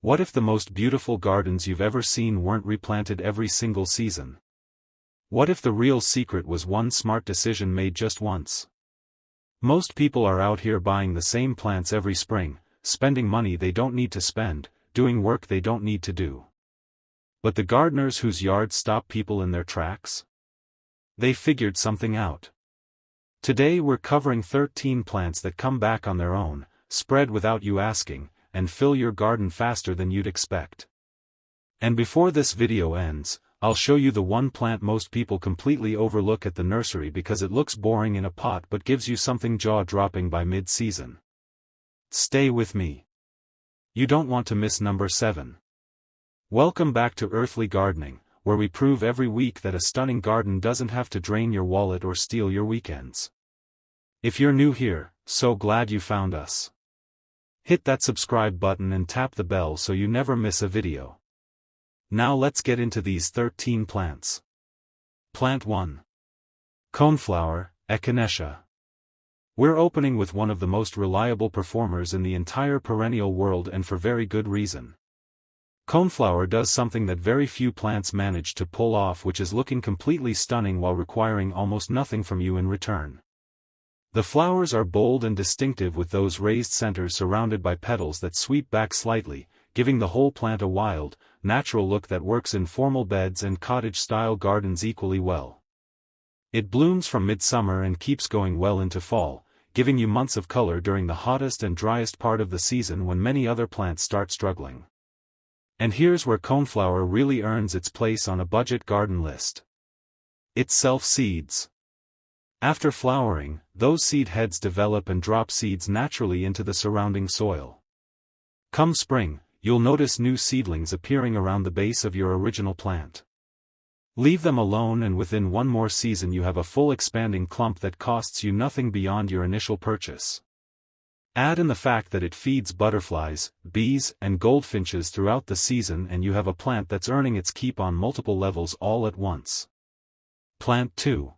What if the most beautiful gardens you've ever seen weren't replanted every single season? What if the real secret was one smart decision made just once? Most people are out here buying the same plants every spring, spending money they don't need to spend, doing work they don't need to do. But the gardeners whose yards stop people in their tracks? They figured something out. Today we're covering 13 plants that come back on their own, spread without you asking, and fill your garden faster than you'd expect. And before this video ends, I'll show you the one plant most people completely overlook at the nursery because it looks boring in a pot but gives you something jaw-dropping by mid-season. Stay with me. You don't want to miss number 7. Welcome back to Earthly Gardening, where we prove every week that a stunning garden doesn't have to drain your wallet or steal your weekends. If you're new here, so glad you found us. Hit that subscribe button and tap the bell so you never miss a video. Now let's get into these 13 plants. Plant 1. Coneflower, Echinacea. We're opening with one of the most reliable performers in the entire perennial world, and for very good reason. Coneflower does something that very few plants manage to pull off, which is looking completely stunning while requiring almost nothing from you in return. The flowers are bold and distinctive with those raised centers surrounded by petals that sweep back slightly, giving the whole plant a wild, natural look that works in formal beds and cottage-style gardens equally well. It blooms from midsummer and keeps going well into fall, giving you months of color during the hottest and driest part of the season when many other plants start struggling. And here's where coneflower really earns its place on a budget garden list. It self-seeds. After flowering, those seed heads develop and drop seeds naturally into the surrounding soil. Come spring, you'll notice new seedlings appearing around the base of your original plant. Leave them alone and within one more season you have a full expanding clump that costs you nothing beyond your initial purchase. Add in the fact that it feeds butterflies, bees, and goldfinches throughout the season and you have a plant that's earning its keep on multiple levels all at once. Plant 2.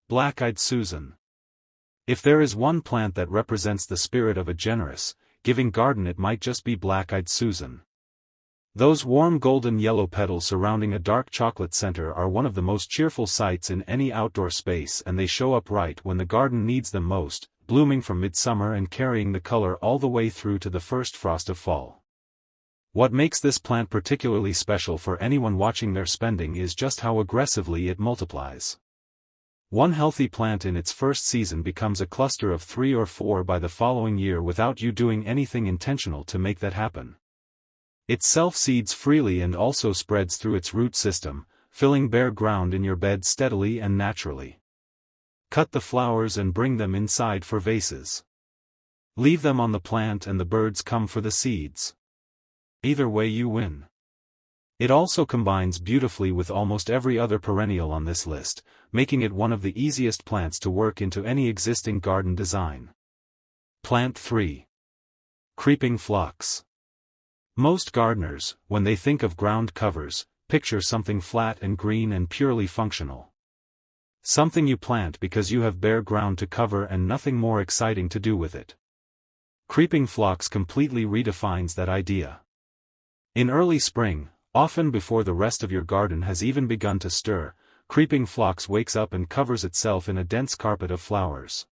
Black-eyed Susan. If there is one plant that represents the spirit of a generous, giving garden, it might just be Black-eyed Susan. Those warm golden yellow petals surrounding a dark chocolate center are one of the most cheerful sights in any outdoor space, and they show up right when the garden needs them most, blooming from midsummer and carrying the color all the way through to the first frost of fall. What makes this plant particularly special for anyone watching their spending is just how aggressively it multiplies. One healthy plant in its first season becomes a cluster of 3 or 4 by the following year without you doing anything intentional to make that happen. It self-seeds freely and also spreads through its root system, filling bare ground in your bed steadily and naturally. Cut the flowers and bring them inside for vases. Leave them on the plant and the birds come for the seeds. Either way you win. It also combines beautifully with almost every other perennial on this list, making it one of the easiest plants to work into any existing garden design. Plant 3. Creeping Phlox. Most gardeners, when they think of ground covers, picture something flat and green and purely functional. Something you plant because you have bare ground to cover and nothing more exciting to do with it. Creeping Phlox completely redefines that idea. In early spring, often before the rest of your garden has even begun to stir, creeping phlox wakes up and covers itself in a dense carpet of flowers.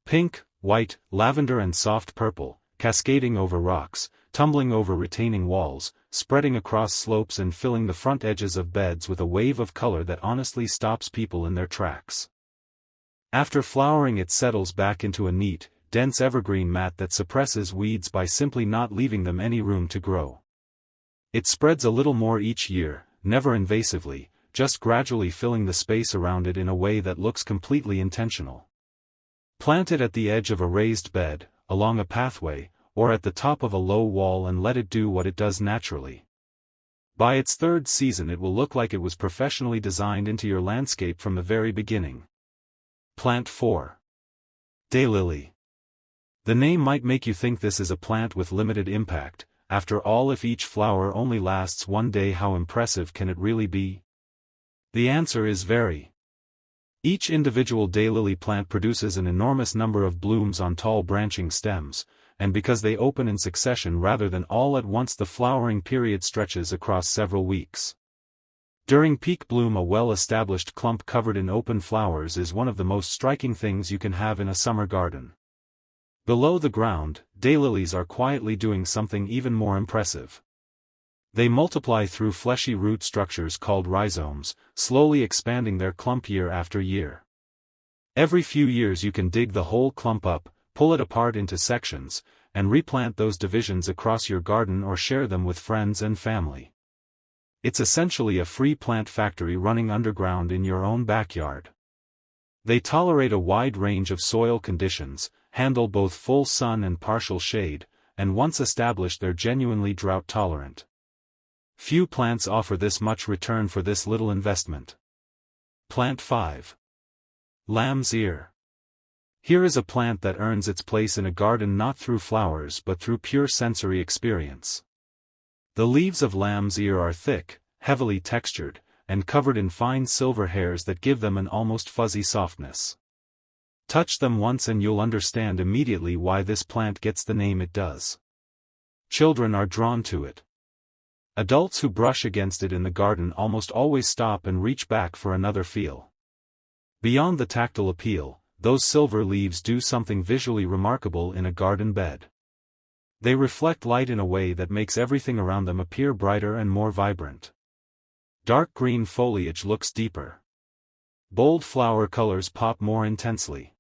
Pink, white, lavender and soft purple, cascading over rocks, tumbling over retaining walls, spreading across slopes and filling the front edges of beds with a wave of color that honestly stops people in their tracks. After flowering, it settles back into a neat, dense evergreen mat that suppresses weeds by simply not leaving them any room to grow. It spreads a little more each year, never invasively, just gradually filling the space around it in a way that looks completely intentional. Plant it at the edge of a raised bed, along a pathway, or at the top of a low wall and let it do what it does naturally. By its third season it will look like it was professionally designed into your landscape from the very beginning. Plant 4. Daylily. The name might make you think this is a plant with limited impact. After all, if each flower only lasts one day, how impressive can it really be? The answer is very. Each individual daylily plant produces an enormous number of blooms on tall branching stems, and because they open in succession rather than all at once, the flowering period stretches across several weeks. During peak bloom, a well-established clump covered in open flowers is one of the most striking things you can have in a summer garden. Below the ground, daylilies are quietly doing something even more impressive. They multiply through fleshy root structures called rhizomes, slowly expanding their clump year after year. Every few years you can dig the whole clump up, pull it apart into sections, and replant those divisions across your garden or share them with friends and family. It's essentially a free plant factory running underground in your own backyard. They tolerate a wide range of soil conditions, handle both full sun and partial shade, and once established they're genuinely drought tolerant. Few plants offer this much return for this little investment. Plant 5. Lamb's Ear. Here is a plant that earns its place in a garden not through flowers but through pure sensory experience. The leaves of lamb's ear are thick, heavily textured, and covered in fine silver hairs that give them an almost fuzzy softness. Touch them once and you'll understand immediately why this plant gets the name it does. Children are drawn to it. Adults who brush against it in the garden almost always stop and reach back for another feel. Beyond the tactile appeal, those silver leaves do something visually remarkable in a garden bed. They reflect light in a way that makes everything around them appear brighter and more vibrant. Dark green foliage looks deeper. Bold flower colors pop more intensely.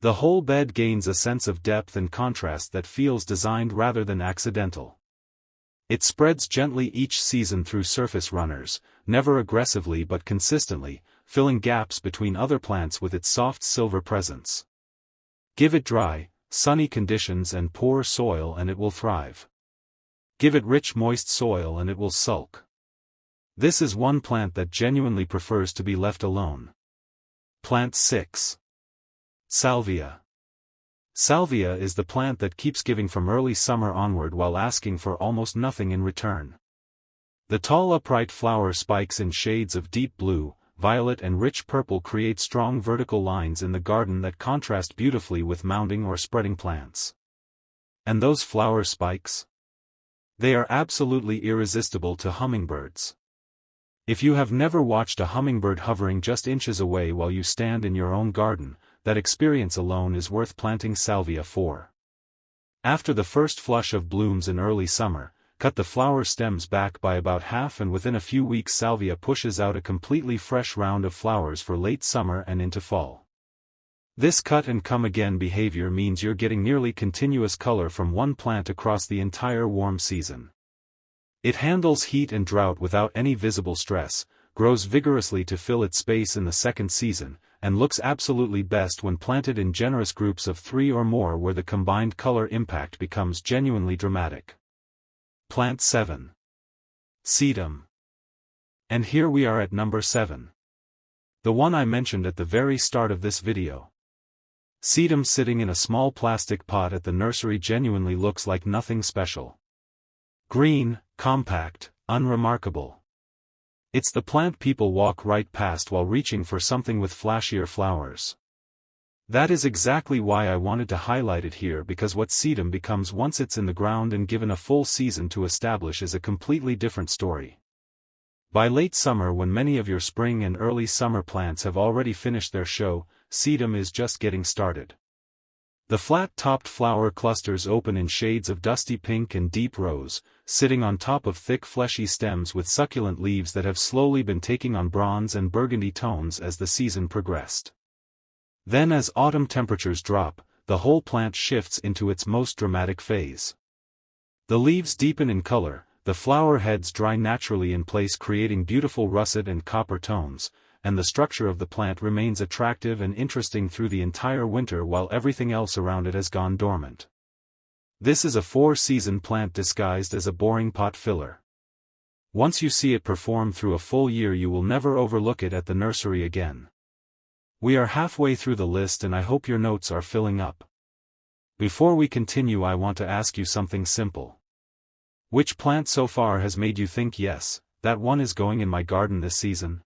The whole bed gains a sense of depth and contrast that feels designed rather than accidental. It spreads gently each season through surface runners, never aggressively but consistently, filling gaps between other plants with its soft silver presence. Give it dry, sunny conditions and poor soil and it will thrive. Give it rich moist soil and it will sulk. This is one plant that genuinely prefers to be left alone. Plant 6. Salvia. Salvia is the plant that keeps giving from early summer onward while asking for almost nothing in return. The tall upright flower spikes in shades of deep blue, violet and rich purple create strong vertical lines in the garden that contrast beautifully with mounding or spreading plants. And those flower spikes? They are absolutely irresistible to hummingbirds. If you have never watched a hummingbird hovering just inches away while you stand in your own garden, that experience alone is worth planting salvia for. After the first flush of blooms in early summer, cut the flower stems back by about half and within a few weeks salvia pushes out a completely fresh round of flowers for late summer and into fall. This cut and come again behavior means you're getting nearly continuous color from one plant across the entire warm season. It handles heat and drought without any visible stress, grows vigorously to fill its space in the second season, and looks absolutely best when planted in generous groups of 3 or more where the combined color impact becomes genuinely dramatic. Plant 7. Sedum. And here we are at number 7. The one I mentioned at the very start of this video. Sedum sitting in a small plastic pot at the nursery genuinely looks like nothing special. Green, compact, unremarkable. It's the plant people walk right past while reaching for something with flashier flowers. That is exactly why I wanted to highlight it here, because what sedum becomes once it's in the ground and given a full season to establish is a completely different story. By late summer, when many of your spring and early summer plants have already finished their show, sedum is just getting started. The flat-topped flower clusters open in shades of dusty pink and deep rose, sitting on top of thick fleshy stems with succulent leaves that have slowly been taking on bronze and burgundy tones as the season progressed. Then as autumn temperatures drop, the whole plant shifts into its most dramatic phase. The leaves deepen in color, the flower heads dry naturally in place creating beautiful russet and copper tones, and the structure of the plant remains attractive and interesting through the entire winter while everything else around it has gone dormant. This is a 4-season plant disguised as a boring pot filler. Once you see it perform through a full year, you will never overlook it at the nursery again. We are halfway through the list and I hope your notes are filling up. Before we continue, I want to ask you something simple. Which plant so far has made you think, yes, that one is going in my garden this season?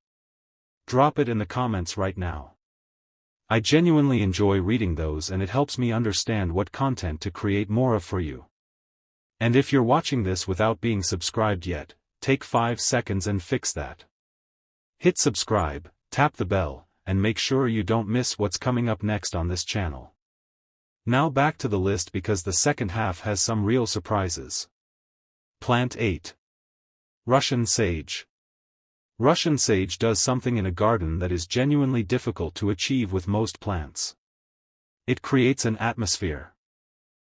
Drop it in the comments right now. I genuinely enjoy reading those and it helps me understand what content to create more of for you. And if you're watching this without being subscribed yet, take 5 seconds and fix that. Hit subscribe, tap the bell, and make sure you don't miss what's coming up next on this channel. Now back to the list because the second half has some real surprises. Plant 8. Russian Sage. Russian sage does something in a garden that is genuinely difficult to achieve with most plants. It creates an atmosphere.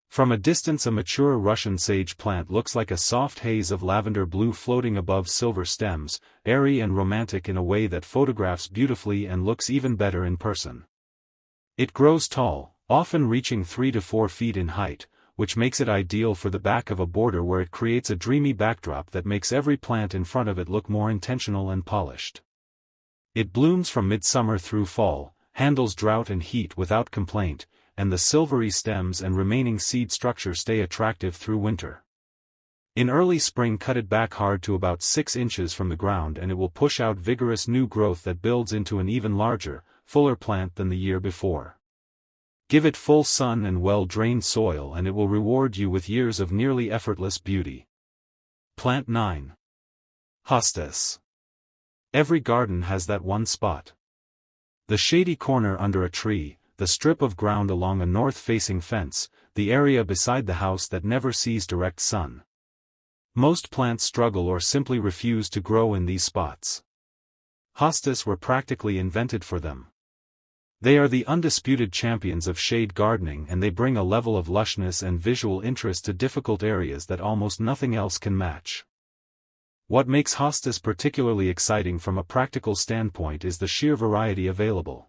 From a distance, a mature Russian sage plant looks like a soft haze of lavender blue floating above silver stems, airy and romantic in a way that photographs beautifully and looks even better in person. It grows tall, often reaching 3 to 4 feet in height, which makes it ideal for the back of a border where it creates a dreamy backdrop that makes every plant in front of it look more intentional and polished. It blooms from midsummer through fall, handles drought and heat without complaint, and the silvery stems and remaining seed structure stay attractive through winter. In early spring, cut it back hard to about 6 inches from the ground and it will push out vigorous new growth that builds into an even larger, fuller plant than the year before. Give it full sun and well-drained soil and it will reward you with years of nearly effortless beauty. Plant 9. Hostas. Every garden has that one spot. The shady corner under a tree, the strip of ground along a north-facing fence, the area beside the house that never sees direct sun. Most plants struggle or simply refuse to grow in these spots. Hostas were practically invented for them. They are the undisputed champions of shade gardening and they bring a level of lushness and visual interest to difficult areas that almost nothing else can match. What makes hostas particularly exciting from a practical standpoint is the sheer variety available.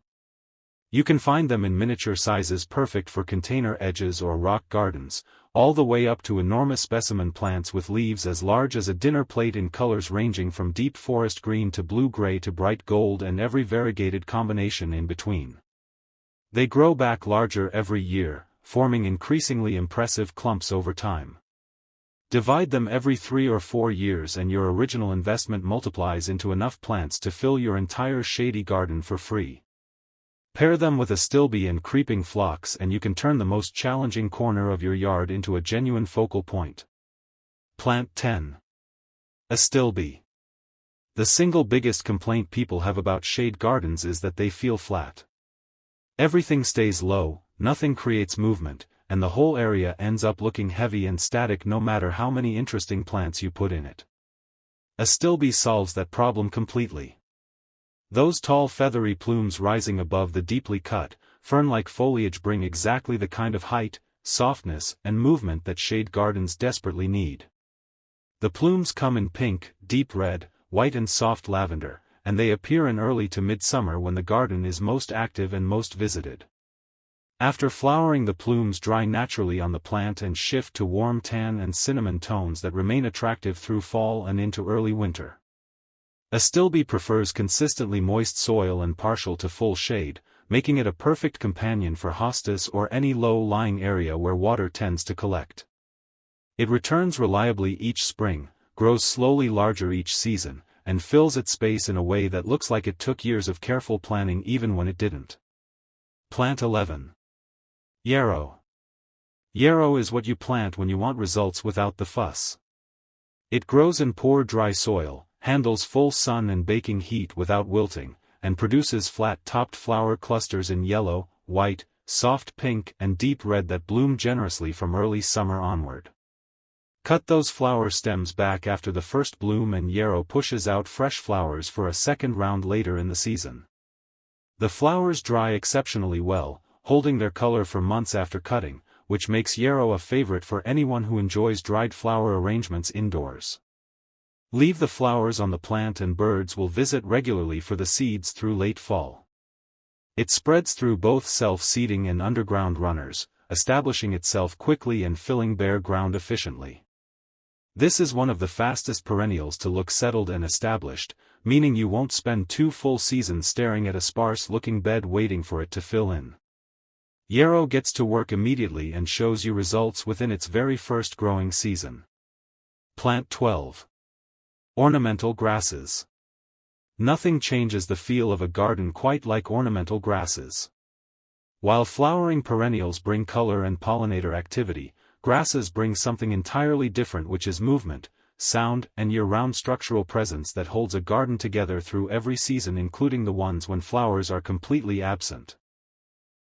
You can find them in miniature sizes perfect for container edges or rock gardens, all the way up to enormous specimen plants with leaves as large as a dinner plate in colors ranging from deep forest green to blue-gray to bright gold and every variegated combination in between. They grow back larger every year, forming increasingly impressive clumps over time. Divide them every 3 or 4 years and your original investment multiplies into enough plants to fill your entire shady garden for free. Pair them with astilbe and creeping phlox and you can turn the most challenging corner of your yard into a genuine focal point. Plant 10. Astilbe. The single biggest complaint people have about shade gardens is that they feel flat. Everything stays low, nothing creates movement, and the whole area ends up looking heavy and static no matter how many interesting plants you put in it. Astilbe solves that problem completely. Those tall feathery plumes rising above the deeply cut, fern-like foliage bring exactly the kind of height, softness, and movement that shade gardens desperately need. The plumes come in pink, deep red, white and soft lavender, and they appear in early to midsummer when the garden is most active and most visited. After flowering, the plumes dry naturally on the plant and shift to warm tan and cinnamon tones that remain attractive through fall and into early winter. Astilbe prefers consistently moist soil and partial to full shade, making it a perfect companion for hostas or any low-lying area where water tends to collect. It returns reliably each spring, grows slowly larger each season, and fills its space in a way that looks like it took years of careful planning even when it didn't. Plant 11. Yarrow. Yarrow is what you plant when you want results without the fuss. It grows in poor dry soil, handles full sun and baking heat without wilting, and produces flat-topped flower clusters in yellow, white, soft pink and deep red that bloom generously from early summer onward. Cut those flower stems back after the first bloom and yarrow pushes out fresh flowers for a second round later in the season. The flowers dry exceptionally well, holding their color for months after cutting, which makes yarrow a favorite for anyone who enjoys dried flower arrangements indoors. Leave the flowers on the plant and birds will visit regularly for the seeds through late fall. It spreads through both self-seeding and underground runners, establishing itself quickly and filling bare ground efficiently. This is one of the fastest perennials to look settled and established, meaning you won't spend 2 full seasons staring at a sparse-looking bed waiting for it to fill in. Yarrow gets to work immediately and shows you results within its very first growing season. Plant 12. Ornamental grasses. Nothing changes the feel of a garden quite like ornamental grasses. While flowering perennials bring color and pollinator activity, grasses bring something entirely different, which is movement, sound, and year-round structural presence that holds a garden together through every season, including the ones when flowers are completely absent.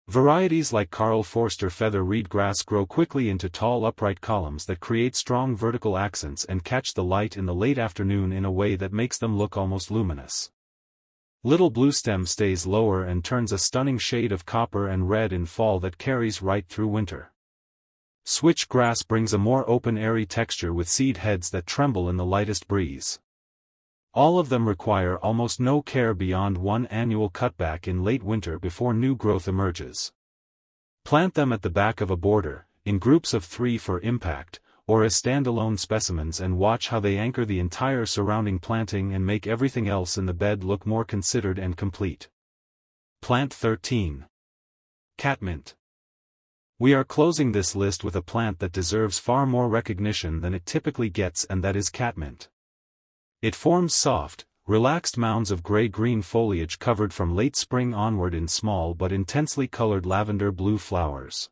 Varieties like Karl Forster feather reed grass grow quickly into tall upright columns that create strong vertical accents and catch the light in the late afternoon in a way that makes them look almost luminous. Little bluestem stays lower and turns a stunning shade of copper and red in fall that carries right through winter. Switch grass brings a more open, airy texture with seed heads that tremble in the lightest breeze. All of them require almost no care beyond one annual cutback in late winter before new growth emerges. Plant them at the back of a border, in groups of 3 for impact, or as standalone specimens, and watch how they anchor the entire surrounding planting and make everything else in the bed look more considered and complete. Plant 13. Catmint. We are closing this list with a plant that deserves far more recognition than it typically gets, and that is catmint. It forms soft, relaxed mounds of gray-green foliage covered from late spring onward in small but intensely colored lavender-blue flowers.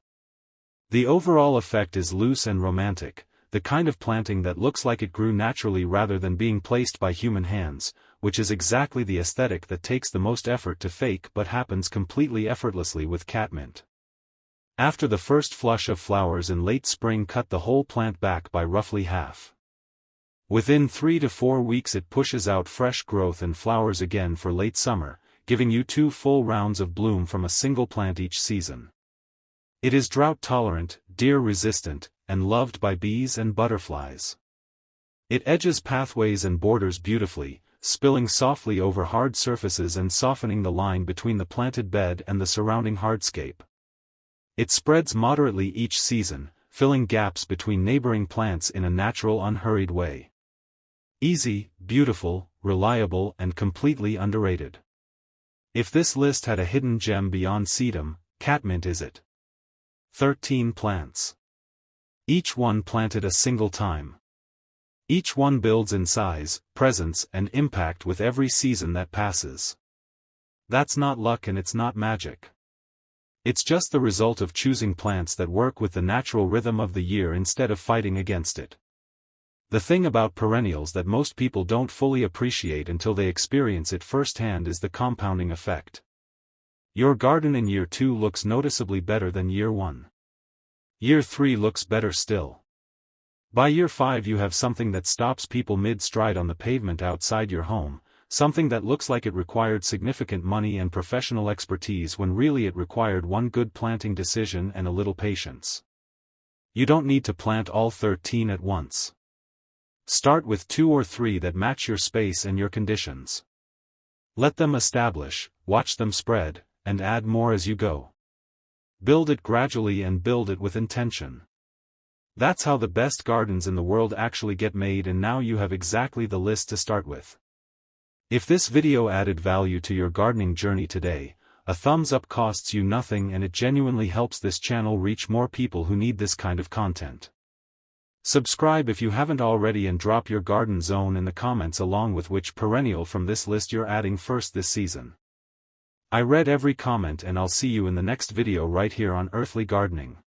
The overall effect is loose and romantic, the kind of planting that looks like it grew naturally rather than being placed by human hands, which is exactly the aesthetic that takes the most effort to fake but happens completely effortlessly with catmint. After the first flush of flowers in late spring, cut the whole plant back by roughly half. Within 3 to 4 weeks it pushes out fresh growth and flowers again for late summer, giving you 2 full rounds of bloom from a single plant each season. It is drought-tolerant, deer-resistant, and loved by bees and butterflies. It edges pathways and borders beautifully, spilling softly over hard surfaces and softening the line between the planted bed and the surrounding hardscape. It spreads moderately each season, filling gaps between neighboring plants in a natural, unhurried way. Easy, beautiful, reliable, and completely underrated. If this list had a hidden gem beyond sedum, catmint is it. 13 plants. Each one planted a single time. Each one builds in size, presence, and impact with every season that passes. That's not luck and it's not magic. It's just the result of choosing plants that work with the natural rhythm of the year instead of fighting against it. The thing about perennials that most people don't fully appreciate until they experience it firsthand is the compounding effect. Your garden in year 2 looks noticeably better than year 1. Year 3 looks better still. By year 5 you have something that stops people mid-stride on the pavement outside your home, something that looks like it required significant money and professional expertise when really it required one good planting decision and a little patience. You don't need to plant all 13 at once. Start with 2 or 3 that match your space and your conditions. Let them establish, watch them spread, and add more as you go. Build it gradually and build it with intention. That's how the best gardens in the world actually get made, and now you have exactly the list to start with. If this video added value to your gardening journey today, a thumbs up costs you nothing and it genuinely helps this channel reach more people who need this kind of content. Subscribe if you haven't already and drop your garden zone in the comments along with which perennial from this list you're adding first this season. I read every comment and I'll see you in the next video right here on Earthly Gardening.